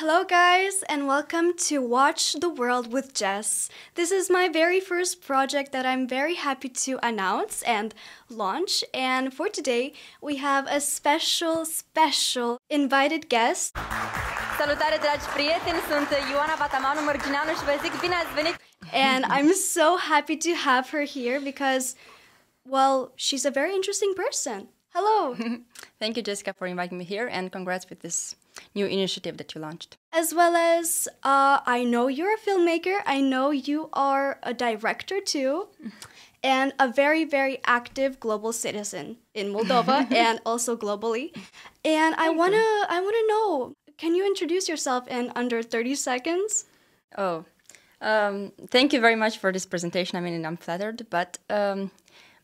Hello, guys, and welcome to Watch the World with Jess. This is my very first project that I'm very happy to announce and launch. And for today, we have a special invited guest. Salutare, dragi prieteni! Sunt Ioana Vatamanu-Mărgineanu și vă zic bine ați venit! And I'm so happy to have her here because, well, she's a very interesting person. Hello! Thank you, Jessica, for inviting me here, and congrats with this new initiative that you launched. As well as, I know you're a filmmaker, I know you are a director too, and a very, very active global citizen in Moldova and also globally. And I wanna know, can you introduce yourself in under 30 seconds? Oh, thank you very much for this presentation. I mean, I'm flattered, but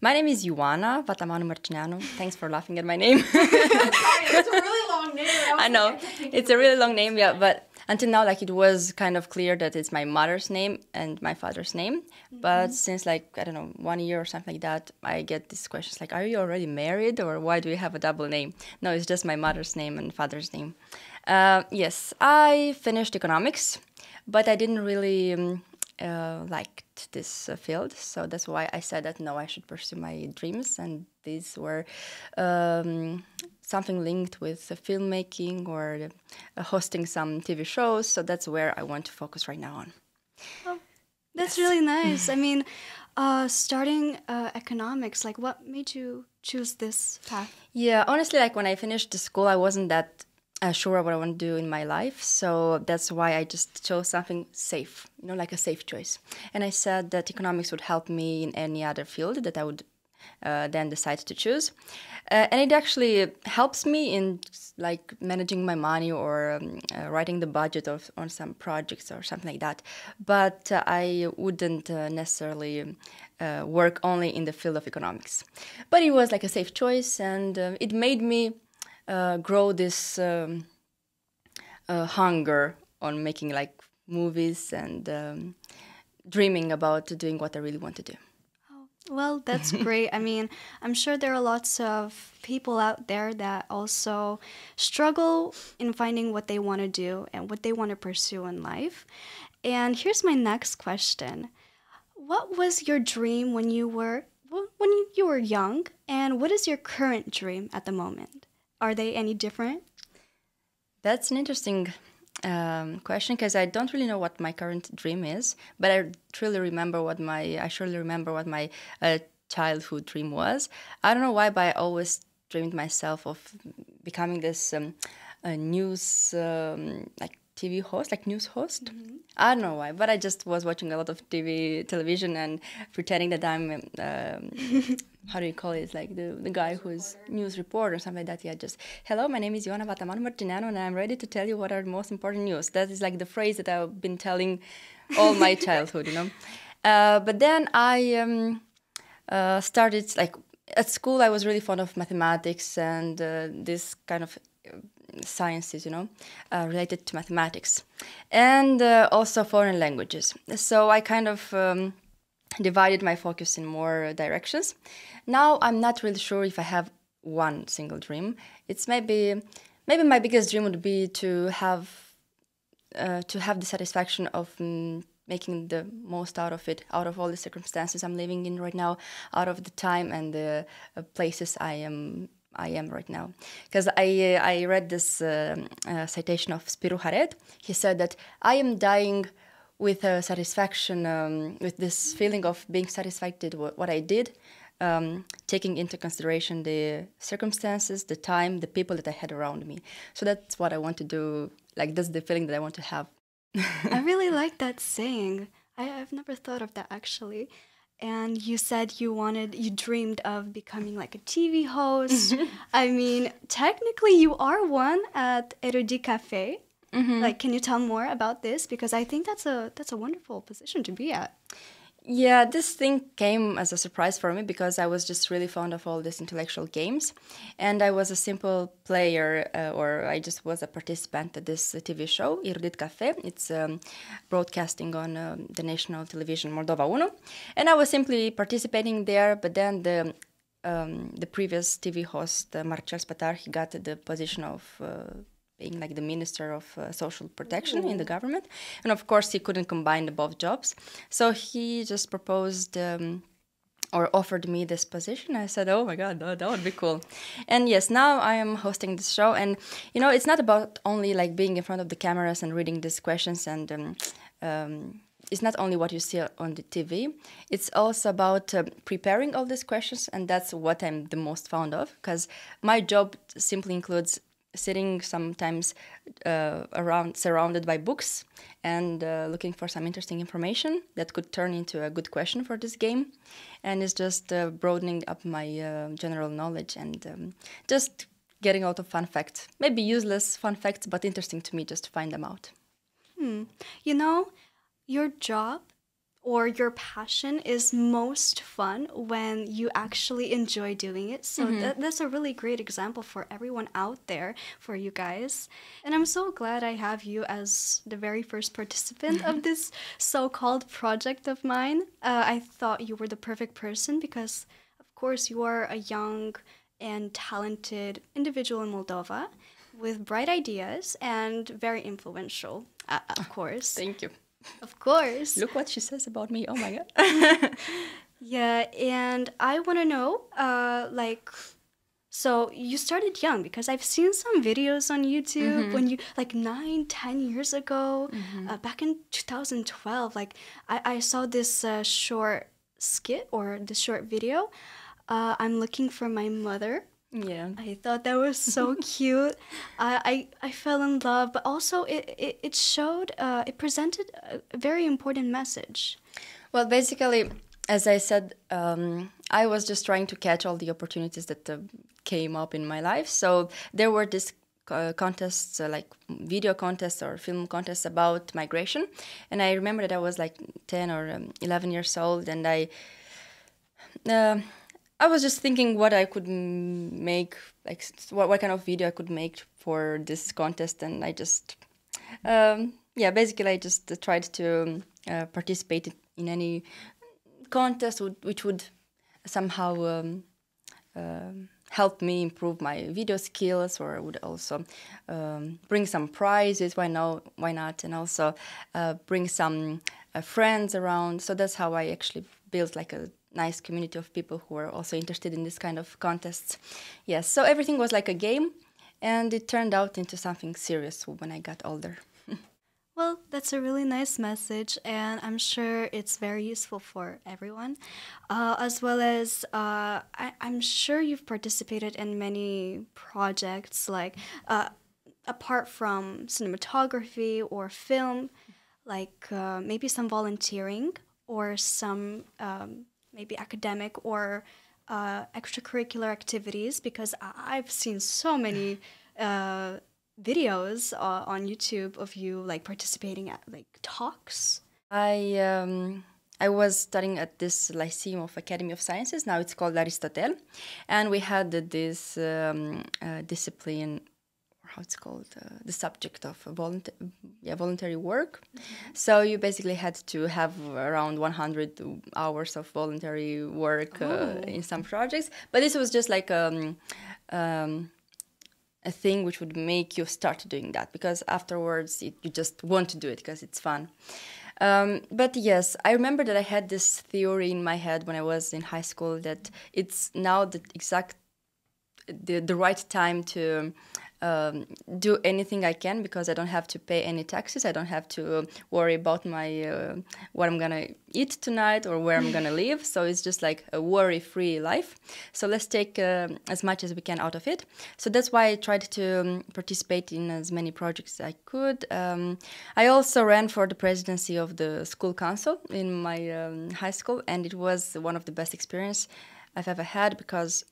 my name is Ioana Vatamanu-Mărgineanu. Thanks for laughing at my name. It's a really long name. I know, it's a really long name, yeah, but until now, like, it was kind of clear that it's my mother's name and my father's name. But since, like, I don't know, 1 year or something like that, I get these questions like, are you already married, or why do you have a double name? No, it's just my mother's name and father's name. Yes, I finished economics, but I didn't really like this field, so that's why I said that no, I should pursue my dreams, and these were something linked with filmmaking or hosting some TV shows, so that's where I want to focus right now on. Oh, that's really nice. I mean, starting economics, like what made you choose this path? Yeah, honestly, like when I finished the school, I wasn't that sure what I want to do in my life, so that's why I just chose something safe, you know, like a safe choice. And I said that economics would help me in any other field that I would then decide to choose. And it actually helps me in like managing my money or writing the budget on some projects or something like that. But I wouldn't necessarily work only in the field of economics. But it was like a safe choice, and it made me grow this hunger on making like movies and dreaming about doing what I really want to do. Well, that's great. I mean, I'm sure there are lots of people out there that also struggle in finding what they want to do and what they want to pursue in life. And here's my next question. What was your dream when you were young, and what is your current dream at the moment? Are they any different? That's an interesting question, because I don't really know what my current dream is, but I surely remember what my childhood dream was. I don't know why, but I always dreamed myself of becoming this news like TV host, like news host. I don't know why, but I just was watching a lot of television and pretending that I'm how do you call it? Like the guy who's news reporter or something like that. Yeah, just, hello, my name is Ioana Vatamanu-Mărgineanu, and I'm ready to tell you what are the most important news. That is like the phrase that I've been telling all my childhood, you know. But then I started, like, at school I was really fond of mathematics and this kind of sciences, you know, related to mathematics, and also foreign languages. So I kind of divided my focus in more directions. Now I'm not really sure if I have one single dream. It's maybe my biggest dream would be to have the satisfaction of making the most out of it, out of all the circumstances I'm living in right now, out of the time and the places I am right now. Because I read this citation of Spiru Haret. He said that I am dying with satisfaction, with this feeling of being satisfied with what I did, taking into consideration the circumstances, the time, the people that I had around me. So that's what I want to do. Like, that's the feeling that I want to have. I really like that saying. I've never thought of that, actually. And you said you dreamed of becoming like a TV host. I mean, technically you are one at Erudit Cafe. Like, can you tell more about this? Because I think that's a wonderful position to be at. Yeah, this thing came as a surprise for me because I was just really fond of all these intellectual games, and I was a simple player, or I just was a participant at this TV show, Erudit Cafe. It's broadcasting on the national television Moldova 1, and I was simply participating there. But then the previous TV host, Marcel Spătar, he got the position of being like the Minister of Social Protection in the government. And of course, he couldn't combine both jobs. So he just proposed or offered me this position. I said, oh my God, that would be cool. And yes, now I am hosting this show. And, you know, it's not about only like being in front of the cameras and reading these questions. And it's not only what you see on the TV. It's also about preparing all these questions. And that's what I'm the most fond of, because my job simply includes sitting sometimes surrounded by books and looking for some interesting information that could turn into a good question for this game. And it's just broadening up my general knowledge and just getting out of fun facts. Maybe useless fun facts, but interesting to me just to find them out. You know, your job or your passion is most fun when you actually enjoy doing it. So that's a really great example for everyone out there, for you guys. And I'm so glad I have you as the very first participant of this so-called project of mine. I thought you were the perfect person because, of course, you are a young and talented individual in Moldova with bright ideas and very influential, of course. Thank you. Of course. Look what she says about me. Oh my God. Yeah, and I want to know, so you started young because I've seen some videos on YouTube when you, like 9-10 years ago, back in 2012, like I saw this short skit or this short video. I'm looking for my mother. Yeah. I thought that was so cute. I fell in love, but also it showed, it presented a very important message. Well, basically, as I said, I was just trying to catch all the opportunities that came up in my life. So there were these contests, like video contests or film contests about migration. And I remember that I was like 10 or 11 years old, and I was just thinking what I could make, like what kind of video I could make for this contest. And I just, basically I just tried to participate in any contest which would somehow help me improve my video skills, or would also bring some prizes, why not, and also bring some friends around. So that's how I actually built like a nice community of people who are also interested in this kind of contests. Yes, so everything was like a game, and it turned out into something serious when I got older. Well, that's a really nice message, and I'm sure it's very useful for everyone. As well as, I'm sure you've participated in many projects, like apart from cinematography or film, like maybe some volunteering or some maybe academic or extracurricular activities, because I've seen so many videos on YouTube of you like participating at like talks. I was studying at this Lyceum of Academy of Sciences. Now it's called Aristotel, and we had this discipline, how it's called, the subject of voluntary work. So you basically had to have around 100 hours of voluntary work in some projects. But this was just like a thing which would make you start doing that, because afterwards you just want to do it because it's fun. But yes, I remember that I had this theory in my head when I was in high school that it's now the right time to do anything I can, because I don't have to pay any taxes. I don't have to worry about my what I'm gonna eat tonight or where I'm gonna live. So it's just like a worry-free life. So let's take as much as we can out of it. So that's why I tried to participate in as many projects as I could. I also ran for the presidency of the school council in my high school, and it was one of the best experiences I've ever had, because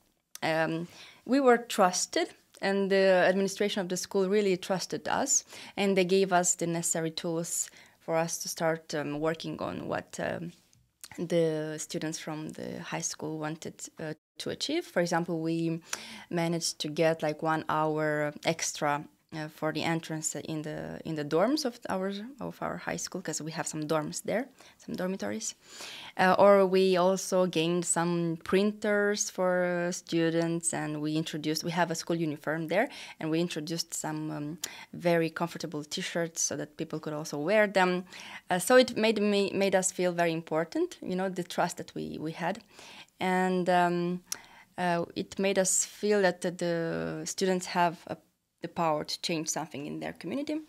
we were trusted. And the administration of the school really trusted us, and they gave us the necessary tools for us to start working on what the students from the high school wanted to achieve. For example, we managed to get like 1 hour extra for the entrance in the dorms of our high school, because we have some dorms there, some dormitories. Or we also gained some printers for students, and we have a school uniform there, and we introduced some very comfortable T-shirts so that people could also wear them. So it made us feel very important, the trust that we had, and it made us feel that the students have the power to change something in their community.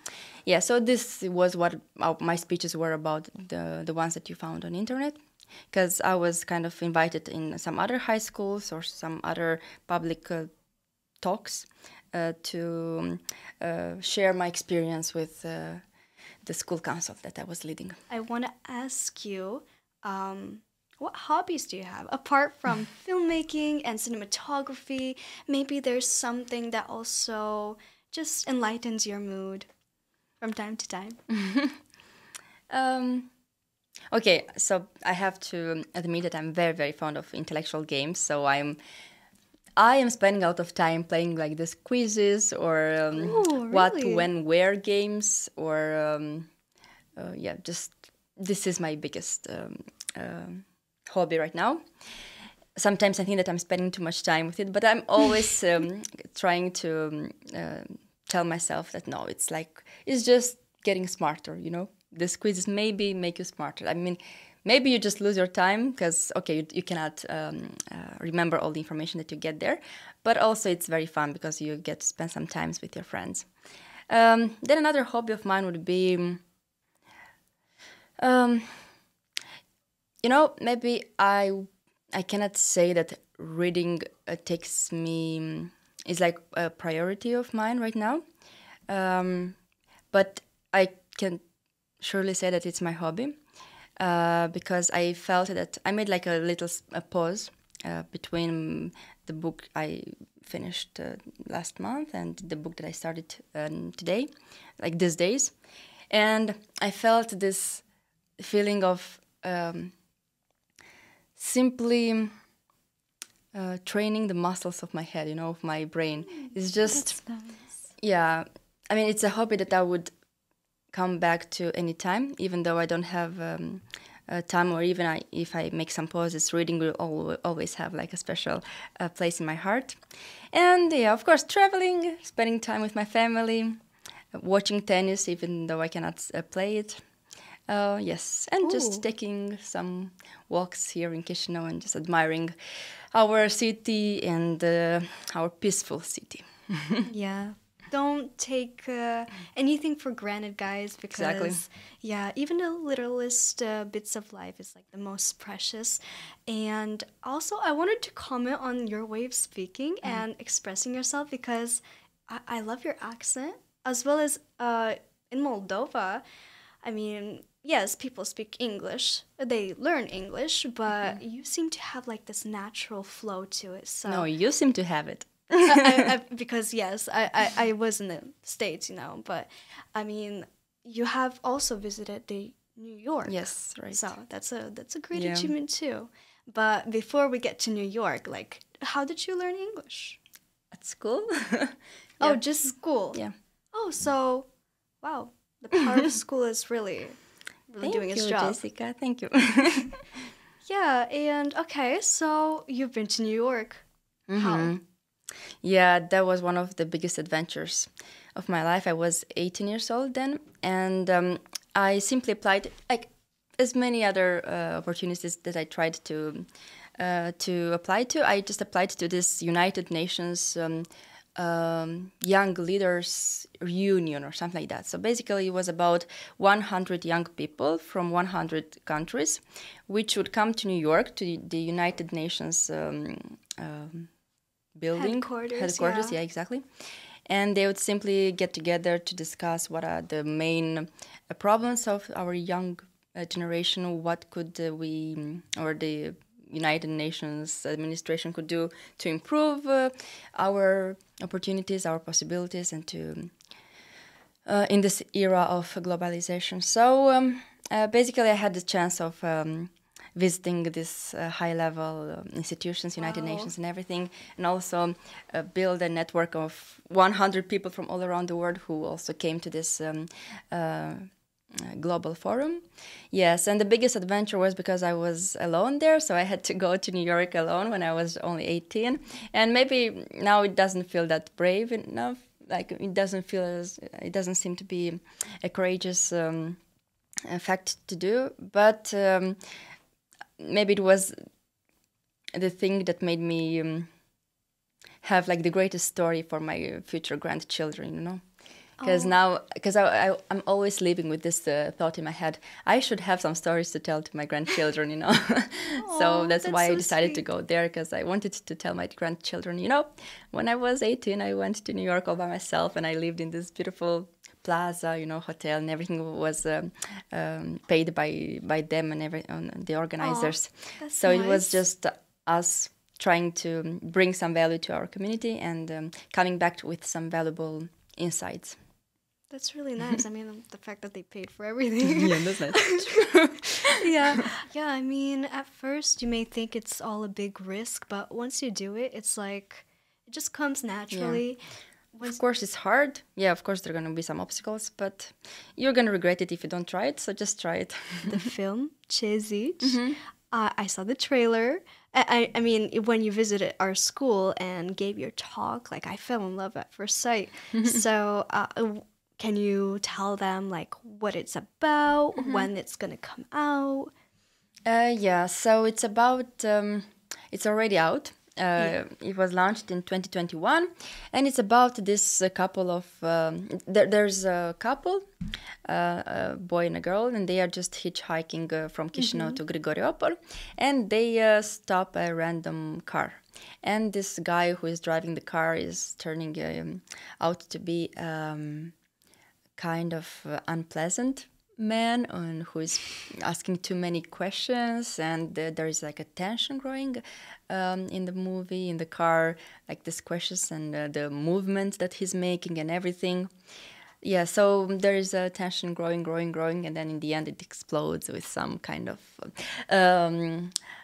Yeah, so this was what my speeches were about, the ones that you found on internet, because I was kind of invited in some other high schools or some other public talks to share my experience with the school council that I was leading. I want to ask you, what hobbies do you have? Apart from filmmaking and cinematography, maybe there's something that also just enlightens your mood from time to time. Okay, so I have to admit that I'm very, very fond of intellectual games. So I am spending a lot of time playing like this quizzes or Ooh, what, really? when, where games, or just this is my biggest hobby right now. Sometimes I think that I'm spending too much time with it, but I'm always trying to tell myself that no, it's just getting smarter, This quizzes maybe make you smarter. I mean, maybe you just lose your time because, okay, you cannot remember all the information that you get there, but also it's very fun because you get to spend some time with your friends. Then another hobby of mine would be, maybe I cannot say that reading is like a priority of mine right now, but I can surely say that it's my hobby, because I felt that I made like a little pause between the book I finished last month and the book that I started today, like these days, and I felt this feeling of simply training the muscles of my head, of my brain. It's just, That's nice. yeah, I mean, it's a hobby that I would come back to any time, even though I don't have time, or even if I make some pauses, reading will always have like a special place in my heart. And yeah, of course, traveling, spending time with my family, watching tennis, even though I cannot play it. Yes, and just taking some walks here in Chisinau and just admiring our city and our peaceful city. Yeah. Don't take anything for granted, guys, because Exactly. yeah, even the littlest bits of life is like the most precious. And also, I wanted to comment on your way of speaking and expressing yourself, because I love your accent, as well as in Moldova. I mean, yes, people speak English, they learn English, but you seem to have like this natural flow to it. So No, you seem to have it. because yes, I was in the States, but I mean, you have also visited the New York. Yes, right. So that's a great Yeah. achievement too. But before we get to New York, like, how did you learn English? At school? Oh, Yeah. just school. Yeah. Oh, so wow, the power of school is really doing its job. Jessica. Thank you. Yeah, and okay, so you've been to New York. How? Yeah, that was one of the biggest adventures of my life. I was 18 years old then, and I simply applied, like as many other opportunities that I tried to apply to. I just applied to this United Nations Young Leaders Reunion or something like that. So basically, it was about 100 young people from 100 countries, which would come to New York to the United Nations building. Headquarters, Yeah, exactly. And they would simply get together to discuss what are the main problems of our young generation, what could we, or the United Nations administration could do to improve our opportunities, our possibilities, and to in this era of globalization. So basically, I had the chance of visiting these high-level institutions, United Nations and everything, and also build a network of 100 people from all around the world who also came to this global forum. Yes, and the biggest adventure was because I was alone there, so I had to go to New York alone when I was only 18, and maybe now it doesn't feel that brave enough. Like it doesn't seem to be a courageous fact to do, but maybe it was the thing that made me have like the greatest story for my future grandchildren, you know. Because I'm always living with this thought in my head, I should have some stories to tell to my grandchildren, you know. So that's why I decided to go there, because I wanted to tell my grandchildren, you know, when I was 18, I went to New York all by myself, and I lived in this beautiful plaza, you know, hotel, and everything was paid by them and the organizers. So nice. It was just us trying to bring some value to our community and coming back with some valuable insights. That's really nice. I mean, the fact that they paid for everything. Yeah, that's nice. Yeah. I mean, at first you may think it's all a big risk, but once you do it, it's like it just comes naturally. Yeah. Of course, it's hard. Yeah, of course, there are going to be some obstacles, but you're going to regret it if you don't try it, so just try it. The film, Zici, I saw the trailer. I mean, when you visited our school and gave your talk, like, I fell in love at first sight. So can you tell them, like, what it's about, when it's going to come out? Yeah, so it's about, it's already out. It was launched in 2021, and it's about this couple of there's a couple, a boy and a girl, and they are just hitchhiking from Chisinau to Grigoriopol, and they stop a random car, and this guy who is driving the car is turning out to be kind of unpleasant man and who is asking too many questions, and there is like a tension growing in the movie, in the car, like these questions and the movements that he's making and everything. Yeah, so there is a tension growing, and then in the end it explodes with some kind of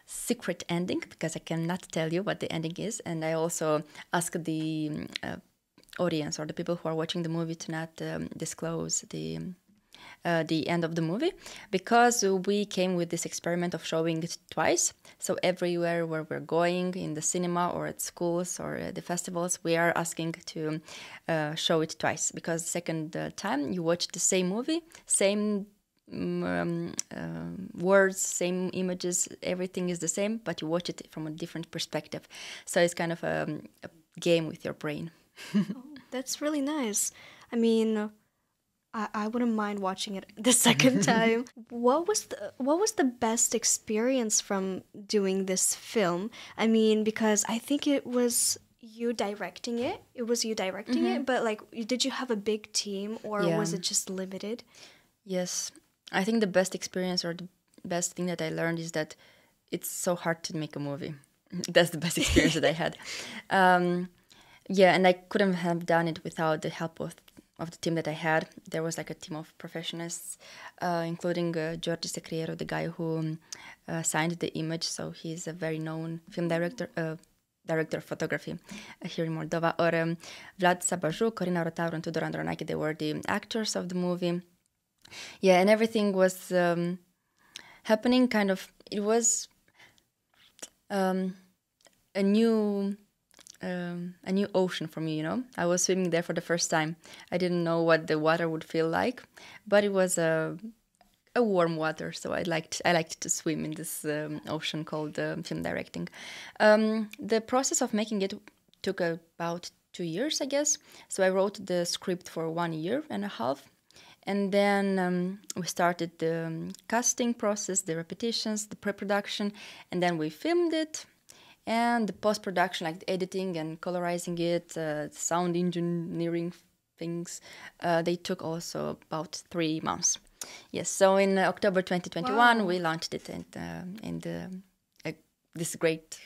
secret ending, because I cannot tell you what the ending is, and I also ask the audience or the people who are watching the movie to not disclose the end of the movie, because we came with this experiment of showing it twice. So everywhere where we're going, in the cinema or at schools or at the festivals, we are asking to show it twice, because the second time you watch the same movie, same words, same images, everything is the same, but you watch it from a different perspective. So it's kind of a game with your brain. That's really nice. I mean, I wouldn't mind watching it the second time. What was the best experience from doing this film? I mean, because I think it was you directing it. But like, did you have a big team, or was it just limited? Yes, I think the best experience or the best thing that I learned is that it's so hard to make a movie. That's the best experience that I had. And I couldn't have done it without the help of the team that I had. There was like a team of professionals, including George Secriero, the guy who signed the image. So he's a very known film director of photography here in Moldova. Or Vlad Sabaju, Corina Rotaru, and Tudor Andronache, they were the actors of the movie. Yeah, and everything was happening kind of, it was a new ocean for me, you know. I was swimming there for the first time. I didn't know what the water would feel like, but it was a warm water, so I liked to swim in this ocean called film directing. The process of making it took about 2 years, I guess. So I wrote the script for 1.5 years, and then we started the casting process, the repetitions, the pre-production, and then we filmed it. And the post-production, like the editing and colorizing it, sound engineering things, they took also about 3 months. Yes, so in October 2021, we launched it in this great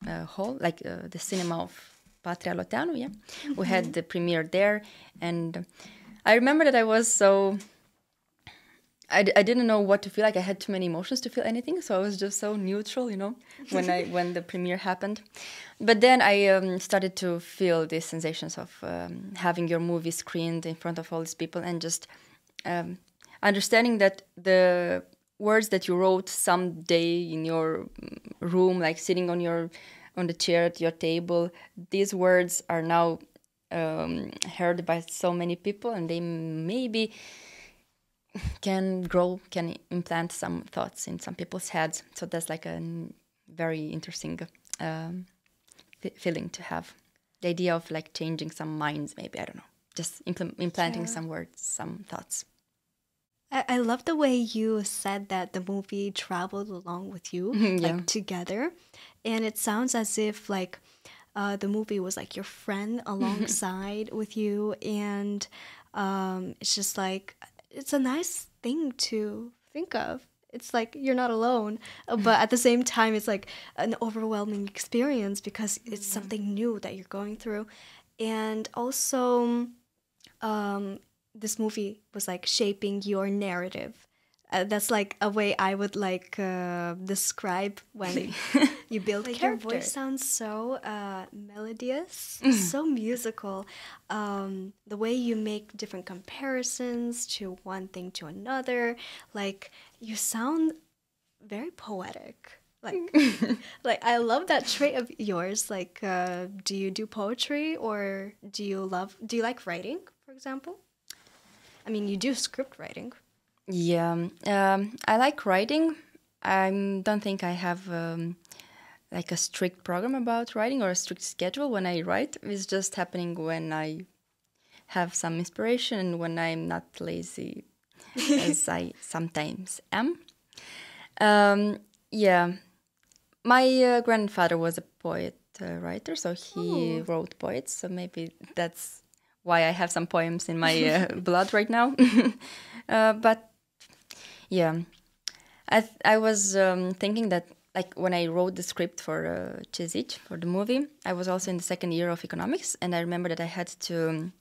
hall, like the cinema of Patria Loteanu, yeah. We had the premiere there, and I remember that I was so I didn't know what to feel. Like I had too many emotions to feel anything, so I was just so neutral, when the premiere happened. But then I started to feel these sensations of having your movie screened in front of all these people, and just understanding that the words that you wrote someday in your room, like sitting on the chair at your table, these words are now heard by so many people, and they maybe can implant some thoughts in some people's heads. So that's like a very interesting feeling to have. The idea of like changing some minds, maybe, I don't know, just implanting some words, some thoughts. I love the way you said that the movie traveled along with you, like together. And it sounds as if like the movie was like your friend alongside with you. And it's just like, it's a nice thing to think of. It's like you're not alone, but at the same time, it's like an overwhelming experience because it's something new that you're going through. And also, this movie was like shaping your narrative. That's like a way I would like describe when you build like character. Your voice sounds so melodious, so musical. The way you make different comparisons to one thing to another, like you sound very poetic. Like, like I love that trait of yours. Like, do you do poetry, or do you like writing, for example? I mean, you do script writing. Yeah, I like writing. I don't think I have like a strict program about writing or a strict schedule when I write. It's just happening when I have some inspiration and when I'm not lazy, as I sometimes am. Yeah, my grandfather was a poet writer, so he wrote poets. So maybe that's why I have some poems in my blood right now. But yeah, I was thinking that like when I wrote the script for Zici, for the movie, I was also in the second year of economics, and I remember that I had to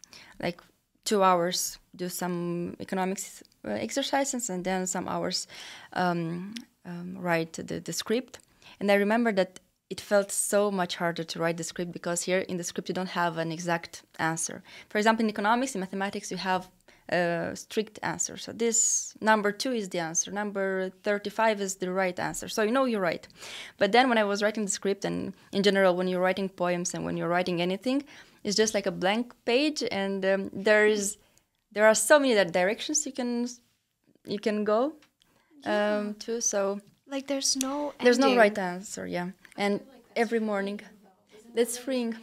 like 2 hours do some economics exercises and then some hours write the script. And I remember that it felt so much harder to write the script because here in the script you don't have an exact answer. For example, in economics, in mathematics, you have a strict answer. So this number 2 is the answer. Number 35 is the right answer. So you know you're right. But then when I was writing the script, and in general, when you're writing poems and when you're writing anything, it's just like a blank page, and there are so many directions you can go to. So like there's no right answer. Yeah, and every morning, that's freeing.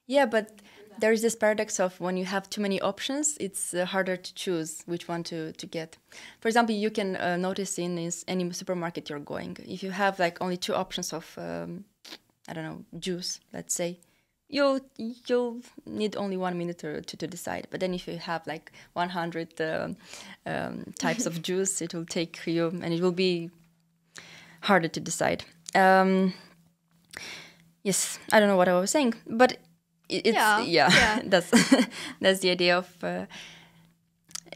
Yeah, but there is this paradox of when you have too many options, it's harder to choose which one to get. For example, you can notice in any supermarket you're going, if you have like only 2 options of, I don't know, juice, let's say, you'll need only 1 minute to decide. But then if you have like 100 types of juice, it will take you, and it will be harder to decide. Yes, I don't know what I was saying, but that's that's the idea of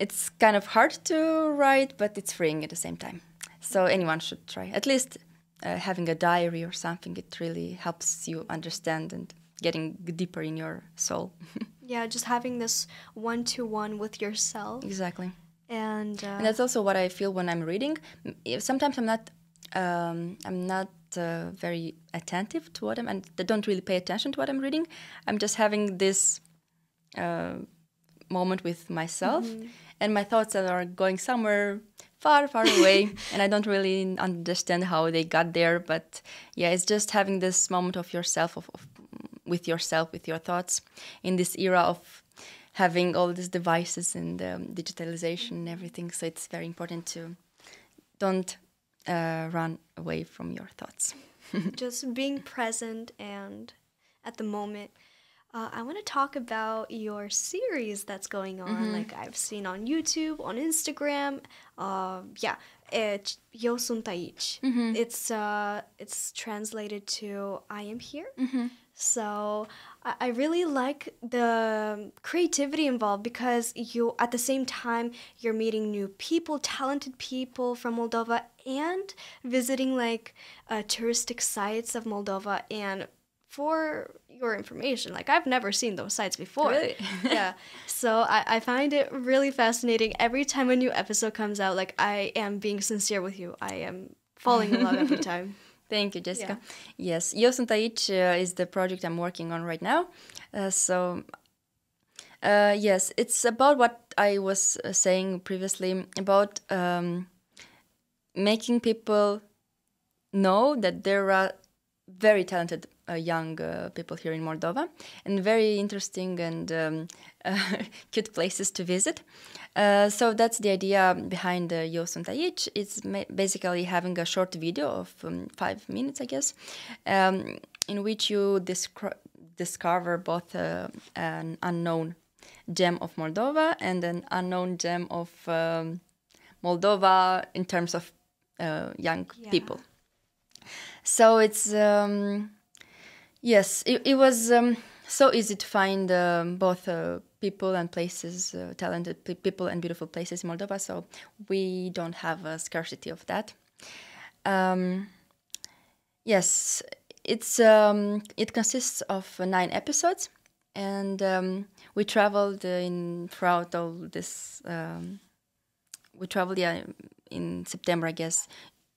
it's kind of hard to write, but it's freeing at the same time. So anyone should try. At least having a diary or something, it really helps you understand and getting deeper in your soul. Yeah, just having this one-to-one with yourself. Exactly. And that's also what I feel when I'm reading. Sometimes I'm not very attentive to and I don't really pay attention to what I'm reading. I'm just having this moment with myself, and my thoughts are going somewhere far, far away, and I don't really understand how they got there. But yeah, it's just having this moment of yourself, with yourself, with your thoughts, in this era of having all these devices and digitalization and everything. So it's very important to don't run away from your thoughts. Just being present and at the moment. I want to talk about your series that's going on. Like I've seen on YouTube, on Instagram. Sunt Aici. It's translated to I am here. So I really like the creativity involved because you, at the same time, you're meeting new people, talented people from Moldova, and visiting like touristic sites of Moldova. And for your information, like I've never seen those sites before. Really? Yeah. So I find it really fascinating. Every time a new episode comes out, like I am being sincere with you. I am falling in love every time. Thank you, Jessica. Yeah. Yes, Sunt Aici is the project I'm working on right now. Yes, it's about what I was saying previously about making people know that there are very talented young people here in Moldova and very interesting and cute places to visit. So that's the idea behind Sunt Aici. It's basically having a short video of 5 minutes, I guess, in which you discover both an unknown gem of Moldova and an unknown gem of Moldova in terms of young people. So it's, yes, it was so easy to find both people and places, talented people and beautiful places in Moldova, so we don't have a scarcity of that. Yes, it consists of 9 episodes, and we traveled throughout all this. We traveled, in September, I guess,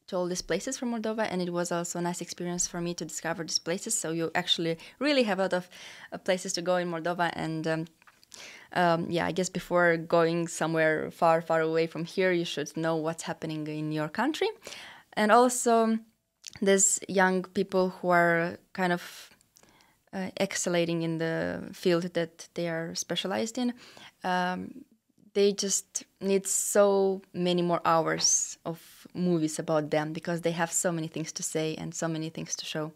to all these places from Moldova, and it was also a nice experience for me to discover these places. So you actually really have a lot of places to go in Moldova, and I guess before going somewhere far, far away from here, you should know what's happening in your country. And also, there's young people who are kind of excelling in the field that they are specialized in. They just need so many more hours of movies about them because they have so many things to say and so many things to show.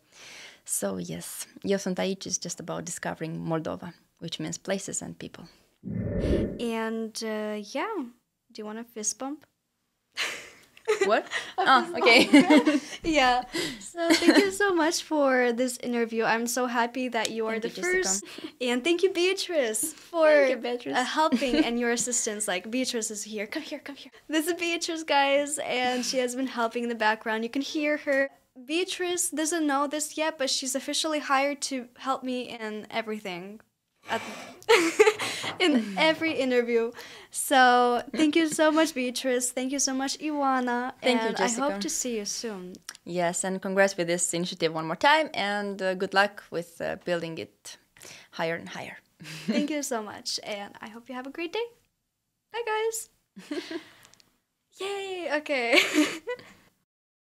So yes, Sunt Aici is just about discovering Moldova, which means places and people. And do you want a fist bump? What? Oh, okay. Yeah. So thank you so much for this interview. I'm so happy that you are the first. And thank you, Beatrice, for helping and your assistance. Like, Beatrice is here. Come here, come here. This is Beatrice, guys, and she has been helping in the background. You can hear her. Beatrice doesn't know this yet, but she's officially hired to help me in everything. In every interview. So thank you so much, Beatrice. Thank you so much, Ioana. Thank you, Jessica. I hope to see you soon. Yes, and congrats with this initiative one more time, and good luck with building it higher and higher. Thank you so much, and I hope you have a great day. Bye, guys. Yay, okay.